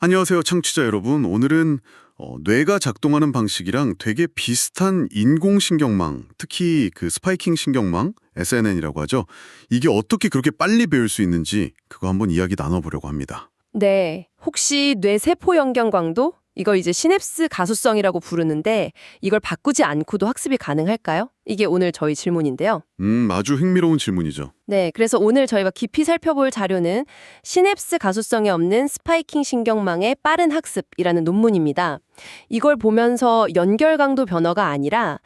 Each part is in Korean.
안녕하세요, 청취자 여러분. 오늘은 뇌가 작동하는 방식이랑 되게 비슷한 인공신경망, 특히 그 스파이킹 신경망, SNN이라고 하죠. 이게 어떻게 그렇게 빨리 배울 수 있는지 그거 한번 이야기 나눠보려고 합니다. 네, 혹시 뇌세포 연경광도? 이걸 이제 시냅스 가소성이라고 부르는데 이걸 바꾸지 않고도 학습이 가능할까요? 이게 오늘 저희 질문인데요. 아주 흥미로운 질문이죠. 네, 그래서 오늘 저희가 깊이 살펴볼 자료는 시냅스 가소성이 없는 스파이킹 신경망의 빠른 학습이라는 논문입니다. 이걸 보면서 연결 강도 변화가 아니라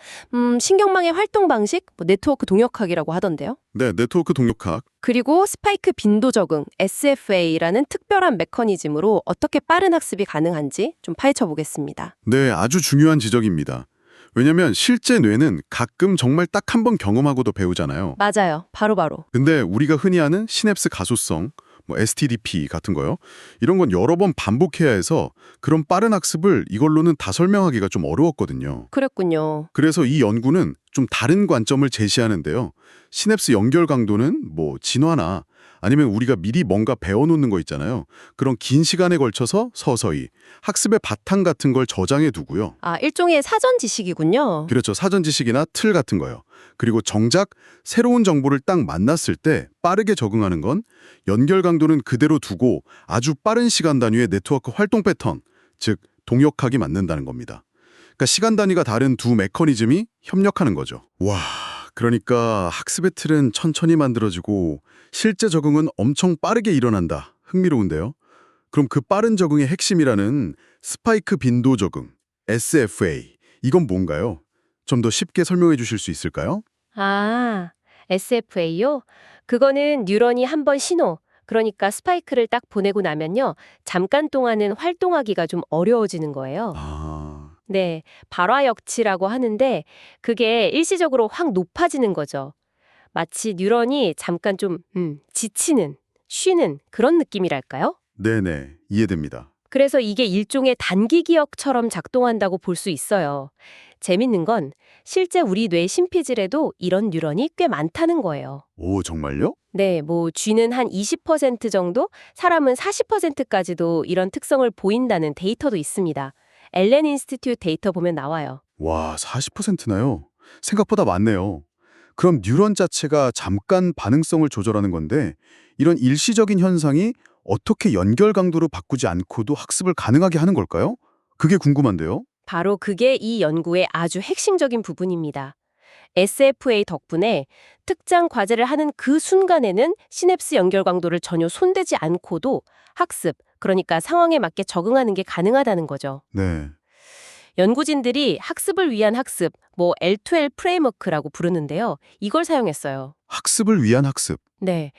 신경망의 활동 방식, 네트워크 동역학이라고 하던데요. 네, 네트워크 동력학. 그리고 스파이크 빈도 적응, SFA라는 특별한 메커니즘으로 어떻게 빠른 학습이 가능한지 좀 파헤쳐 보겠습니다. 네, 아주 중요한 지적입니다. 왜냐면 실제 뇌는 가끔 정말 딱 한 번 경험하고도 배우잖아요. 맞아요. 바로바로. 근데 우리가 흔히 아는 시냅스 가소성, STDP 같은 거요. 이런 건 여러 번 반복해야 해서 그런 빠른 학습을 이걸로는 다 설명하기가 좀 어려웠거든요. 그랬군요. 그래서 이 연구는 좀 다른 관점을 제시하는데요. 시냅스 연결 강도는 진화나 아니면 우리가 미리 뭔가 배워놓는 거 있잖아요. 그런 긴 시간에 걸쳐서 서서히 학습의 바탕 같은 걸 저장해 두고요. 아, 일종의 사전 지식이군요. 그렇죠. 사전 지식이나 틀 같은 거요. 그리고 정작 새로운 정보를 딱 만났을 때 빠르게 적응하는 건 연결 강도는 그대로 두고 아주 빠른 시간 단위의 네트워크 활동 패턴, 즉 동역학이 맞는다는 겁니다. 그러니까 시간 단위가 다른 두 메커니즘이 협력하는 거죠. 와, 그러니까 학습의 틀은 천천히 만들어지고 실제 적응은 엄청 빠르게 일어난다. 흥미로운데요. 그럼 그 빠른 적응의 핵심이라는 스파이크 빈도 적응, SFA, 이건 뭔가요? 좀 더 쉽게 설명해 주실 수 있을까요? 아, SFA요? 그거는 뉴런이 한 번 신호, 그러니까 스파이크를 딱 보내고 나면요. 잠깐 동안은 활동하기가 좀 어려워지는 거예요. 아, 네, 발화역치라고 하는데 그게 일시적으로 확 높아지는 거죠. 마치 뉴런이 잠깐 좀 지치는, 쉬는 그런 느낌이랄까요? 네네, 이해됩니다. 그래서 이게 일종의 단기 기억처럼 작동한다고 볼 수 있어요. 재밌는 건 실제 우리 뇌 심피질에도 이런 뉴런이 꽤 많다는 거예요. 오, 정말요? 네, 쥐는 한 20% 정도, 사람은 40%까지도 이런 특성을 보인다는 데이터도 있습니다. 엘렌 인스티튜트 데이터 보면 나와요. 와, 40%나요? 생각보다 많네요. 그럼 뉴런 자체가 잠깐 반응성을 조절하는 건데 이런 일시적인 현상이 어떻게 연결 강도를 바꾸지 않고도 학습을 가능하게 하는 걸까요? 그게 궁금한데요. 바로 그게 이 연구의 아주 핵심적인 부분입니다. SFA 덕분에 특정 과제를 하는 그 순간에는 시냅스 연결 광도를 전혀 손대지 않고도 학습, 그러니까 상황에 맞게 적응하는 게 가능하다는 거죠. 네. 연구진들이 학습을 위한 학습, L2L 프레임워크라고 부르는데요. 이걸 사용했어요. 학습을 위한 학습. 네.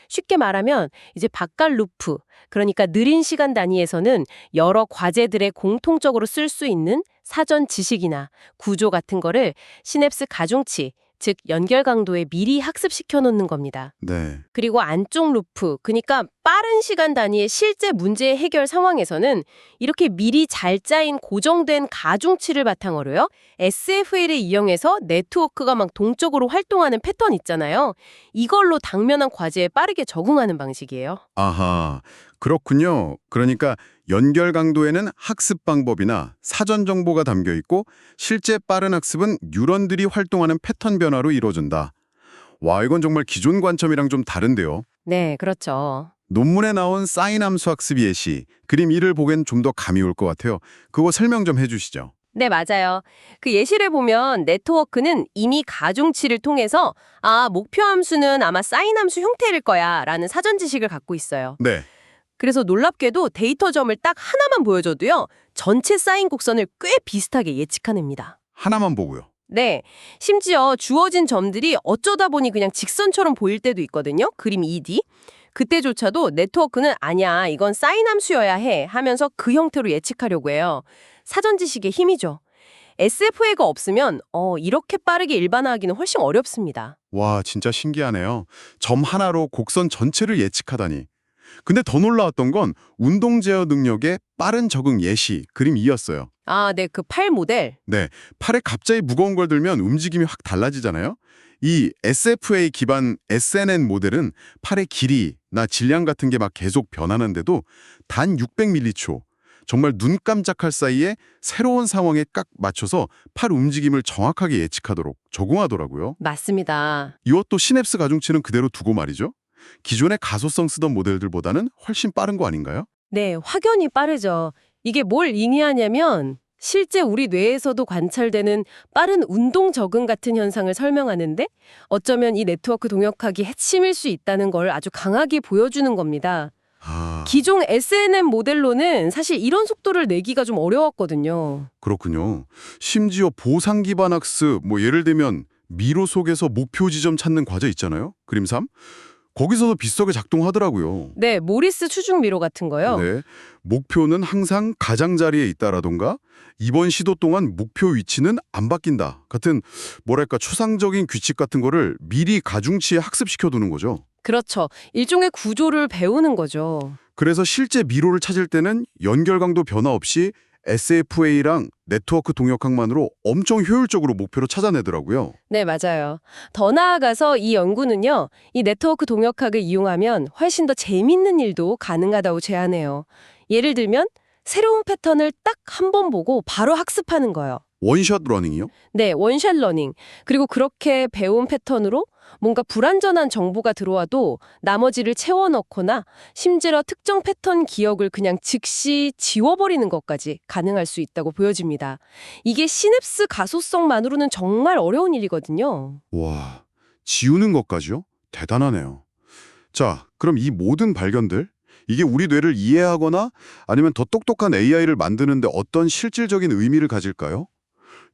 쉽게 말하면 이제 바깥 루프, 그러니까 느린 시간 단위에서는 여러 과제들에 공통적으로 쓸 수 있는 사전 지식이나 구조 같은 거를 시냅스 가중치, 즉 연결 강도에 미리 학습시켜 놓는 겁니다. 네. 그리고 안쪽 루프, 그러니까 빠른 시간 단위의 실제 문제 해결 상황에서는 이렇게 미리 잘 짜인 고정된 가중치를 바탕으로요. SFA를 이용해서 네트워크가 막 동적으로 활동하는 패턴 있잖아요. 이걸로 당면한 과제에 빠르게 적응하는 방식이에요. 아하, 그렇군요. 그러니까 연결 강도에는 학습 방법이나 사전 정보가 담겨 있고 실제 빠른 학습은 뉴런들이 활동하는 패턴 변화로 이루어진다. 와, 이건 정말 기존 관점이랑 좀 다른데요. 네, 그렇죠. 논문에 나온 사인 함수 학습 예시, 그림 1을 보기엔 좀 더 감이 올 것 같아요. 그거 설명 좀 해주시죠. 네, 맞아요. 그 예시를 보면 네트워크는 이미 가중치를 통해서 목표 함수는 아마 사인 함수 형태일 거야 라는 사전 지식을 갖고 있어요. 네, 그래서 놀랍게도 데이터점을 딱 하나만 보여줘도요. 전체 사인 곡선을 꽤 비슷하게 예측해냅니다. 하나만 보고요. 네, 심지어 주어진 점들이 어쩌다 보니 그냥 직선처럼 보일 때도 있거든요. 그림 2D. 그때조차도 네트워크는 아니야, 이건 사인 함수여야 해 하면서 그 형태로 예측하려고 해요. 사전 지식의 힘이죠. SFA가 없으면 이렇게 빠르게 일반화하기는 훨씬 어렵습니다. 와, 진짜 신기하네요. 점 하나로 곡선 전체를 예측하다니. 근데 더 놀라웠던 건 운동 제어 능력의 빠른 적응 예시, 그림 2였어요. 네, 그 팔 모델. 네, 팔에 갑자기 무거운 걸 들면 움직임이 확 달라지잖아요. 이 SFA 기반 SNN 모델은 팔의 길이나 질량 같은 게 막 계속 변하는데도 단 600m초, 정말 눈 깜짝할 사이에 새로운 상황에 딱 맞춰서 팔 움직임을 정확하게 예측하도록 적응하더라고요. 맞습니다. 이것도 시냅스 가중치는 그대로 두고 말이죠. 기존의 가소성 쓰던 모델들보다는 훨씬 빠른 거 아닌가요? 네, 확연히 빠르죠. 이게 뭘 의미하냐면 실제 우리 뇌에서도 관찰되는 빠른 운동 적응 같은 현상을 설명하는데 어쩌면 이 네트워크 동역학이 핵심일 수 있다는 걸 아주 강하게 보여주는 겁니다. 아, 기존 SNM 모델로는 사실 이런 속도를 내기가 좀 어려웠거든요. 그렇군요. 심지어 보상 기반 학습, 예를 들면 미로 속에서 목표 지점 찾는 과제 있잖아요. 그림 3. 거기서도 비슷하게 작동하더라고요. 네, 모리스 추중 미로 같은 거요. 네, 목표는 항상 가장자리에 있다라던가 이번 시도 동안 목표 위치는 안 바뀐다 같은 뭐랄까 추상적인 규칙 같은 거를 미리 가중치에 학습시켜두는 거죠. 그렇죠. 일종의 구조를 배우는 거죠. 그래서 실제 미로를 찾을 때는 연결 강도 변화 없이 SFA랑 네트워크 동역학만으로 엄청 효율적으로 목표를 찾아내더라고요. 네, 맞아요. 더 나아가서 이 연구는요, 이 네트워크 동역학을 이용하면 훨씬 더 재밌는 일도 가능하다고 제안해요. 예를 들면, 새로운 패턴을 딱 한 번 보고 바로 학습하는 거예요. 원샷 러닝이요? 네, 원샷 러닝. 그리고 그렇게 배운 패턴으로 뭔가 불완전한 정보가 들어와도 나머지를 채워넣거나 심지어 특정 패턴 기억을 그냥 즉시 지워버리는 것까지 가능할 수 있다고 보여집니다. 이게 시냅스 가소성만으로는 정말 어려운 일이거든요. 와, 지우는 것까지요? 대단하네요. 자, 그럼 이 모든 발견들, 이게 우리 뇌를 이해하거나 아니면 더 똑똑한 AI를 만드는데 어떤 실질적인 의미를 가질까요?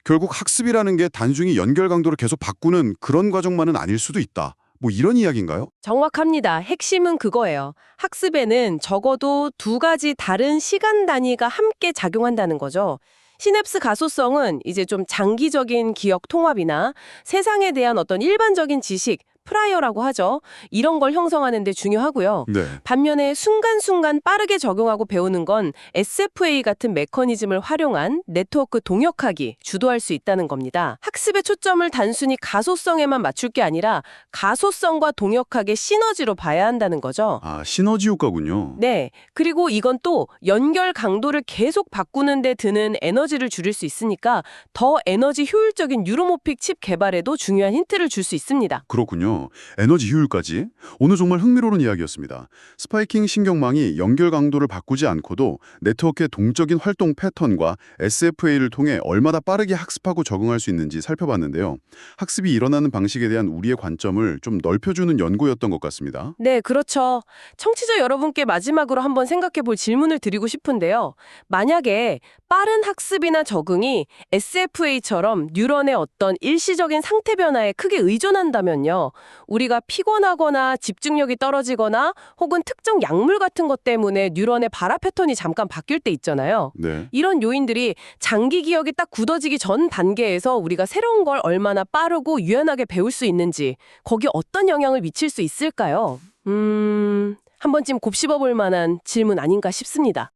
결국 학습이라는 게 단순히 연결 강도를 계속 바꾸는 그런 과정만은 아닐 수도 있다. 이런 이야기인가요? 정확합니다. 핵심은 그거예요. 학습에는 적어도 두 가지 다른 시간 단위가 함께 작용한다는 거죠. 시냅스 가소성은 이제 좀 장기적인 기억 통합이나 세상에 대한 어떤 일반적인 지식, 프라이어라고 하죠. 이런 걸 형성하는 데 중요하고요. 네. 반면에 순간순간 빠르게 적용하고 배우는 건 SFA 같은 메커니즘을 활용한 네트워크 동역학이 주도할 수 있다는 겁니다. 학습의 초점을 단순히 가소성에만 맞출 게 아니라 가소성과 동역학의 시너지로 봐야 한다는 거죠. 아, 시너지 효과군요. 네. 그리고 이건 또 연결 강도를 계속 바꾸는 데 드는 에너지를 줄일 수 있으니까 더 에너지 효율적인 뉴로모픽 칩 개발에도 중요한 힌트를 줄 수 있습니다. 그렇군요. 에너지 효율까지. 오늘 정말 흥미로운 이야기였습니다. 스파이킹 신경망이 연결 강도를 바꾸지 않고도 네트워크의 동적인 활동 패턴과 SFA를 통해 얼마나 빠르게 학습하고 적응할 수 있는지 살펴봤는데요. 학습이 일어나는 방식에 대한 우리의 관점을 좀 넓혀주는 연구였던 것 같습니다. 네, 그렇죠. 청취자 여러분께 마지막으로 한번 생각해 볼 질문을 드리고 싶은데요. 만약에 빠른 학습이나 적응이 SFA처럼 뉴런의 어떤 일시적인 상태 변화에 크게 의존한다면요. 우리가 피곤하거나 집중력이 떨어지거나 혹은 특정 약물 같은 것 때문에 뉴런의 발화 패턴이 잠깐 바뀔 때 있잖아요. 네. 이런 요인들이 장기 기억이 딱 굳어지기 전 단계에서 우리가 새로운 걸 얼마나 빠르고 유연하게 배울 수 있는지 거기 어떤 영향을 미칠 수 있을까요? 한 번쯤 곱씹어 볼 만한 질문 아닌가 싶습니다.